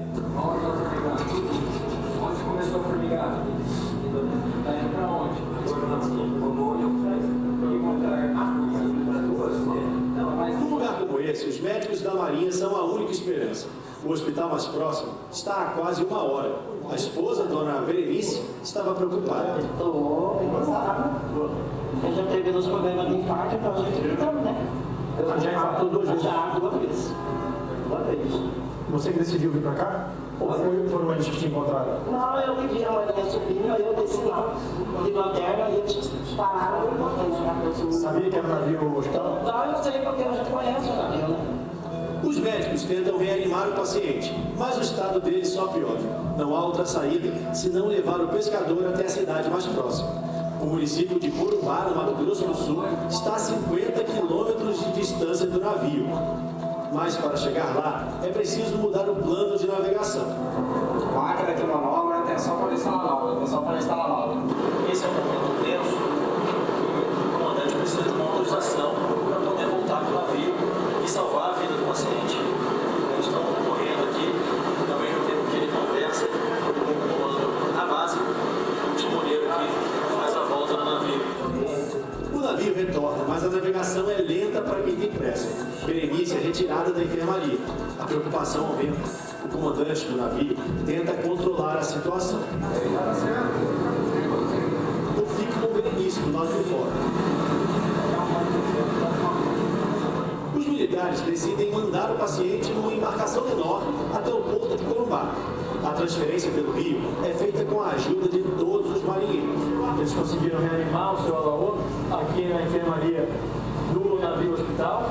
Onde começou a formigar? Está indo para onde? Num lugar como esse, os médicos da Marinha são a única esperança. O hospital mais próximo está a quase 1 hora. A esposa, dona Berenice, estava preocupada. Estou preocupada. Eu já teve uns problemas de infarto, então a gente gritamos, né? Ela já infartou 2 vezes? Já, 2 vezes. 2 vezes. Você que decidiu vir para cá? Ou foram eles que te encontraram? Não, eu pedi a Marinha subindo, aí eu desci lá de lanterna e eles pararam e voltei. Sabia que era um navio hospital? Não, eu sei porque eu já conheço o navio, né? Os médicos tentam reanimar o paciente, mas o estado dele só piora. Não há outra saída senão levar o pescador até a cidade mais próxima. O município de Corumbá, no Mato Grosso do Sul, está a 50 quilômetros de distância do navio. Mas para chegar lá, é preciso mudar o plano de navegação. Máquina de manobra, atenção para instalar nova, atenção para instalar nova. Esse é um momento tenso. O comandante precisa de uma autorização para poder voltar para o navio e salvar a vida do paciente. Eles estão correndo aqui, também no tempo que ele conversa com o comando na base, o timoneiro que faz a volta no navio. O navio retorna, mas a navegação é lenta para quem tem pressa. Berenice é retirada da enfermaria. A preocupação aumenta. O comandante do navio tenta controlar a situação. Eu fico com Berenice do lado de fora. Os militares decidem mandar o paciente numa embarcação menor até o porto de Corumbá. A transferência pelo rio é feita com a ajuda de todos os marinheiros. Eles conseguiram reanimar o seu Alaor aqui na enfermaria do navio hospital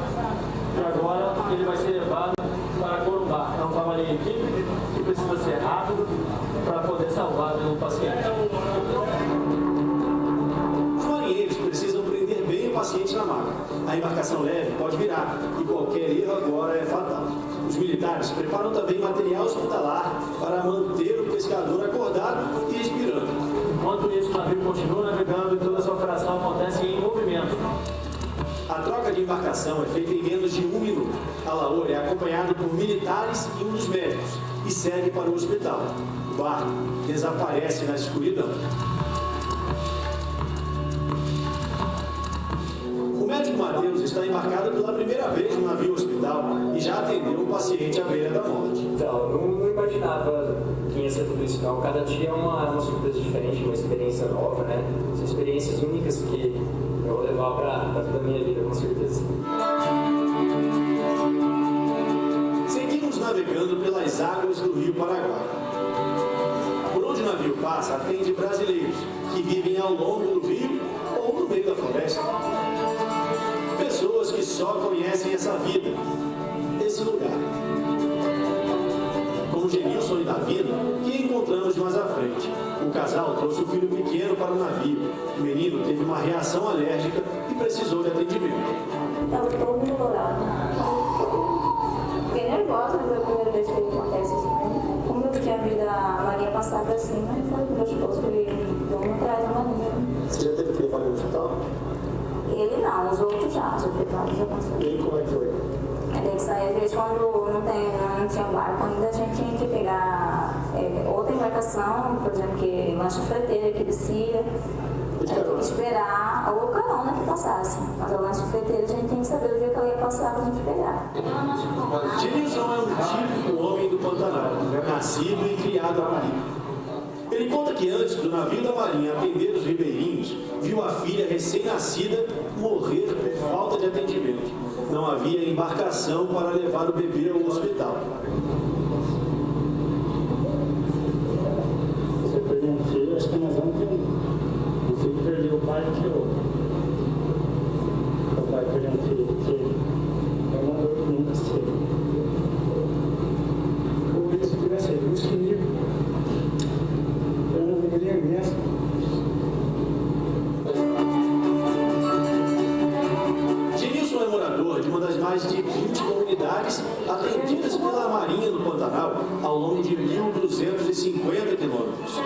e agora ele vai ser levado para Corumbá. É um trabalho em equipe que precisa ser rápido para poder salvar o paciente. Os marinheiros precisam prender bem o paciente na maca. A embarcação leve pode virar e qualquer erro agora é fatal. Os militares preparam também material hospitalar para manter o pescador acordado e respirando. Enquanto isso, o navio continua navegando e toda essa operação acontece em movimento. A troca de embarcação é feita em menos de 1 minuto. Alaor é acompanhado por militares e um dos médicos e segue para o hospital. O barco desaparece na escuridão. O médico Matheus está embarcado pela primeira vez no navio hospital e já atendeu um paciente à beira da morte. Então, não imaginava que ia ser tudo isso, não. Cada dia é uma surpresa diferente, uma experiência nova, né? São experiências únicas que eu vou levar para toda a minha vida, com certeza. Seguimos navegando pelas águas do Rio Paraguai. Por onde o navio passa, atende brasileiros que vivem ao longo do rio ou no meio da floresta. Pessoas que só conhecem essa vida, esse lugar. Genilson e Davina, que encontramos mais à frente. O casal trouxe o filho pequeno para o navio. O menino teve uma reação alérgica e precisou de atendimento. Estava todo dolorado. Fiquei nervosa, foi a primeira vez que acontece isso. Como eu tinha visto a Maria passar para cima, e foi pro meu esposo, falei, vamos atrás da Maria. Você já teve que levar no hospital? Ele não, os outros já, os hospitais já conseguiram. E aí, como é que foi? Daí que saía, às vezes, quando não tinha barco ainda, a gente tinha que pegar outra embarcação, por exemplo, que lancha freteira que descia, tinha que esperar, ou carona que passasse. Mas a lancha freteira a gente tem que saber o dia que ela ia passar para a gente pegar. Genilson é um típico homem do Pantanal, nascido e criado a Marinha. Ele conta que antes do navio da Marinha atender os ribeirinhos, viu a filha recém-nascida morrer por falta de atendimento. Não havia embarcação para levar o bebê ao hospital. Você perdeu um filho, acho que nós vamos ter um filho perdeu o pai que o pai perdeu um filho, porque é uma dor que nunca se por isso que vai ser Deus que livre. Eu não deveria mesmo. Genilson é morador de uma das mais de 20 comunidades atendidas pela Marinha no Pantanal ao longo de 1.250 quilômetros.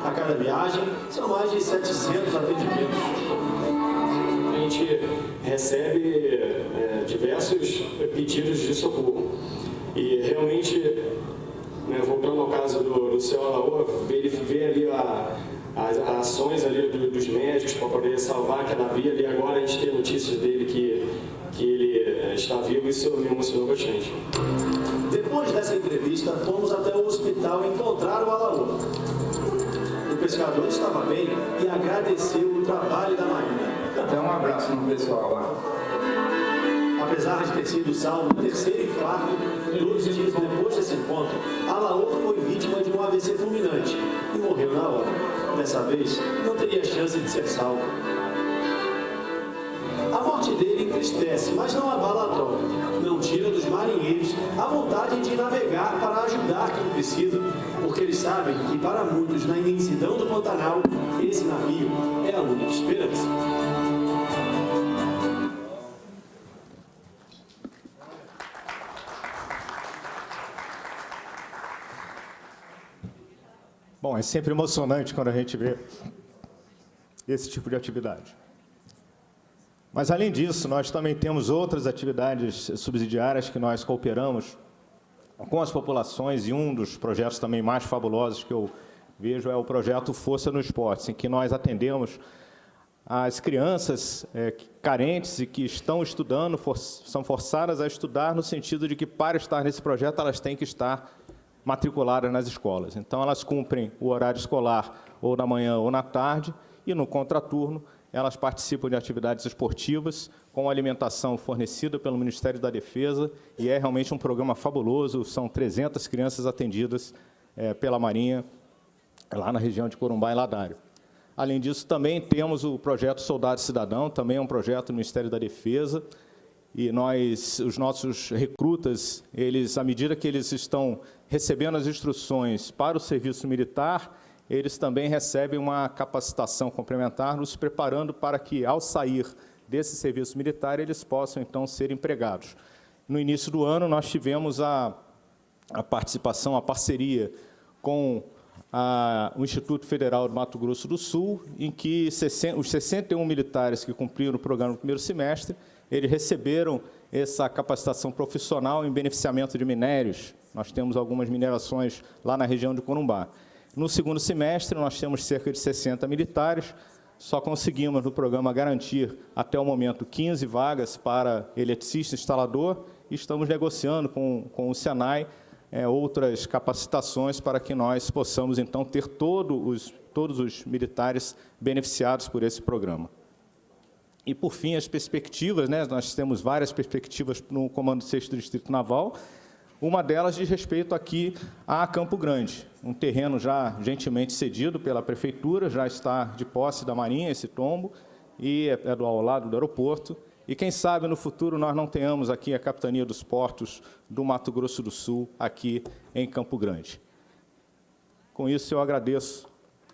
A cada viagem, são mais de 700 atendimentos. A gente recebe diversos pedidos de socorro. E realmente, voltando ao caso do seu Alaor, ele vê ali as ações ali dos médicos para poder salvar aquela via ali. Agora a gente tem notícias dele que ele está vivo, isso me emocionou bastante. Depois dessa entrevista, fomos até o hospital encontrar o Alaor. O pescador estava bem e agradeceu o trabalho da Marinha. Até um abraço no pessoal lá. Apesar de ter sido salvo no terceiro infarto, 2 dias depois desse encontro, Alaor foi vítima de um AVC fulminante e morreu na hora. Dessa vez, não teria chance de ser salvo. A morte dele entristece, mas não abala a tropa. Não tira dos marinheiros a vontade de navegar para ajudar quem precisa, porque eles sabem que para muitos na imensidão do Pantanal, esse navio é a única esperança. Bom, é sempre emocionante quando a gente vê esse tipo de atividade. Mas, além disso, nós também temos outras atividades subsidiárias que nós cooperamos com as populações, e um dos projetos também mais fabulosos que eu vejo é o projeto Força no Esporte, em que nós atendemos as crianças carentes e que estão estudando, são forçadas a estudar no sentido de que, para estar nesse projeto, elas têm que estar matriculadas nas escolas. Então, elas cumprem o horário escolar ou na manhã ou na tarde, e no contraturno elas participam de atividades esportivas com alimentação fornecida pelo Ministério da Defesa, e é realmente um programa fabuloso. São 300 crianças atendidas pela Marinha, lá na região de Corumbá e Ladário. Além disso, também temos o projeto Soldado Cidadão, também é um projeto do Ministério da Defesa, e os nossos recrutas, à medida que eles estão recebendo as instruções para o serviço militar, eles também recebem uma capacitação complementar, nos preparando para que, ao sair desse serviço militar, eles possam, então, ser empregados. No início do ano, nós tivemos a participação, a parceria com o Instituto Federal do Mato Grosso do Sul, em que os 61 militares que cumpriram o programa no primeiro semestre, eles receberam essa capacitação profissional em beneficiamento de minérios. Nós temos algumas minerações lá na região de Corumbá. No segundo semestre, nós temos cerca de 60 militares, só conseguimos no programa garantir, até o momento, 15 vagas para eletricista instalador, e estamos negociando com o Senai outras capacitações para que nós possamos, então, ter todos os militares beneficiados por esse programa. E, por fim, as perspectivas, nós temos várias perspectivas no Comando 6º Distrito Naval. Uma delas diz respeito aqui a Campo Grande, um terreno já gentilmente cedido pela Prefeitura, já está de posse da Marinha esse tombo, e é ao lado do aeroporto, E quem sabe no futuro nós não tenhamos aqui a capitania dos portos do Mato Grosso do Sul, aqui em Campo Grande. Com isso, eu agradeço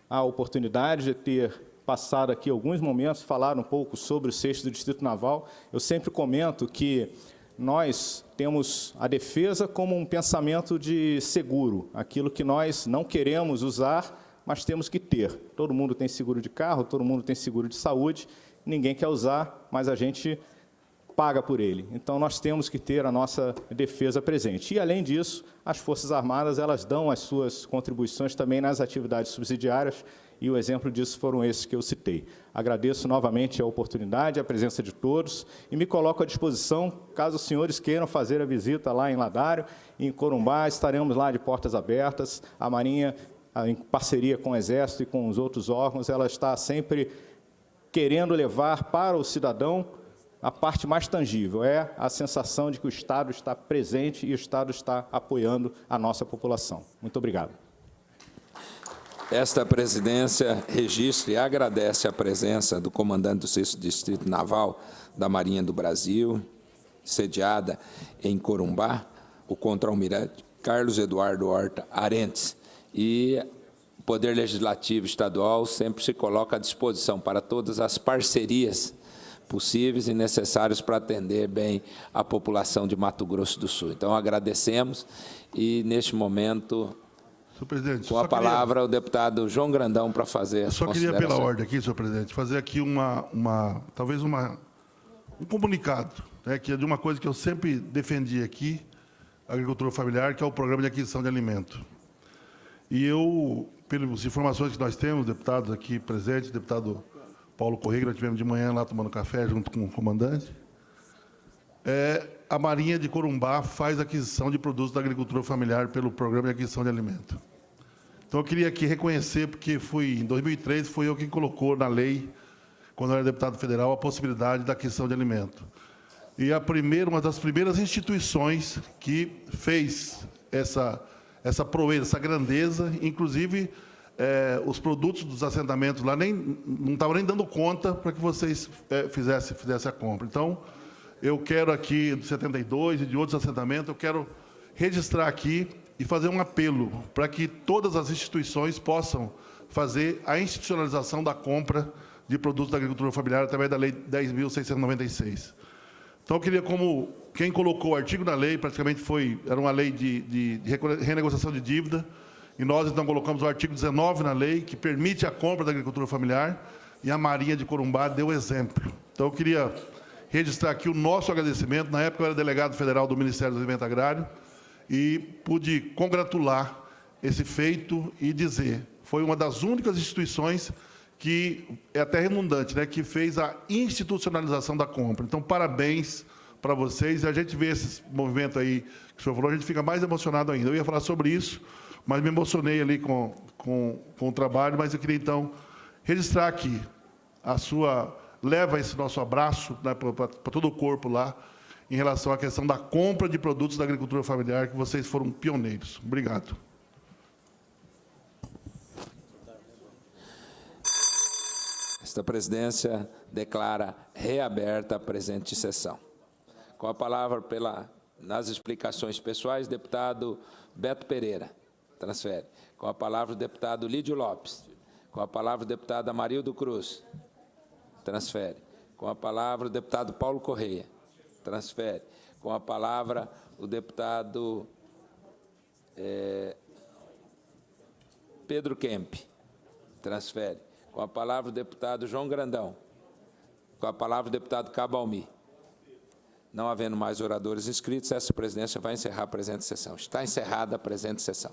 a oportunidade de ter passado aqui alguns momentos, falar um pouco sobre o 6º Distrito Naval. Eu sempre comento que nós temos a defesa como um pensamento de seguro, aquilo que nós não queremos usar, mas temos que ter. Todo mundo tem seguro de carro, todo mundo tem seguro de saúde, ninguém quer usar, mas a gente paga por ele. Então, nós temos que ter a nossa defesa presente. E, além disso, as Forças Armadas elas dão as suas contribuições também nas atividades subsidiárias, e o exemplo disso foram esses que eu citei. Agradeço novamente a oportunidade, a presença de todos, e me coloco à disposição, caso os senhores queiram fazer a visita lá em Ladário, em Corumbá, estaremos lá de portas abertas. A Marinha, em parceria com o Exército e com os outros órgãos, ela está sempre querendo levar para o cidadão a parte mais tangível, é a sensação de que o Estado está presente e o Estado está apoiando a nossa população. Muito obrigado. Esta presidência registra e agradece a presença do comandante do 6º Distrito Naval da Marinha do Brasil, sediada em Corumbá, o contra-almirante Carlos Eduardo Horta Arentes. E o Poder Legislativo Estadual sempre se coloca à disposição para todas as parcerias possíveis e necessárias para atender bem a população de Mato Grosso do Sul. Então, agradecemos e, neste momento, senhor presidente, com a palavra, o deputado João Grandão para fazer as considerações. Só queria, pela ordem aqui, senhor presidente, fazer aqui talvez um comunicado, né, que é de uma coisa que eu sempre defendi aqui, a agricultura familiar, que é o programa de aquisição de alimento. E eu, pelas informações que nós temos, deputados aqui presentes, deputado Paulo Correia, que nós tivemos de manhã lá tomando café junto com o comandante, a Marinha de Corumbá faz aquisição de produtos da agricultura familiar pelo programa de aquisição de alimento. Então, eu queria aqui reconhecer, porque em 2003, foi eu quem colocou na lei, quando eu era deputado federal, a possibilidade da aquisição de alimento. E uma das primeiras instituições que fez essa proeza, essa grandeza, inclusive os produtos dos assentamentos lá não estavam nem dando conta para que vocês fizessem a compra. Então, eu quero aqui, do 72 e de outros assentamentos, eu quero registrar aqui e fazer um apelo para que todas as instituições possam fazer a institucionalização da compra de produtos da agricultura familiar através da Lei 10.696. Então, eu queria, como quem colocou o artigo na lei, praticamente era uma lei de renegociação de dívida, e nós, então, colocamos o artigo 19 na lei, que permite a compra da agricultura familiar, e a Marinha de Corumbá deu exemplo. Então, eu queria registrar aqui o nosso agradecimento. Na época, eu era delegado federal do Ministério do Desenvolvimento Agrário, e pude congratular esse feito e dizer, foi uma das únicas instituições que, é até redundante, né, que fez a institucionalização da compra. Então, parabéns para vocês. E a gente vê esse movimento aí que o senhor falou, a gente fica mais emocionado ainda. Eu ia falar sobre isso, mas me emocionei ali com o trabalho, mas eu queria, então, registrar aqui leva esse nosso abraço, né, para todo o corpo lá, em relação à questão da compra de produtos da agricultura familiar, que vocês foram pioneiros. Obrigado. Esta presidência declara reaberta a presente sessão. Com a palavra, nas explicações pessoais, deputado Beto Pereira. Transfere. Com a palavra, o deputado Lídio Lopes. Com a palavra, o deputado Amarildo Cruz. Transfere. Com a palavra, o deputado Paulo Correia. Transfere. Com a palavra, o deputado Pedro Kemp. Transfere. Com a palavra, o deputado João Grandão. Com a palavra, o deputado Cabalmi. Não havendo mais oradores inscritos, essa presidência vai encerrar a presente sessão. Está encerrada a presente sessão.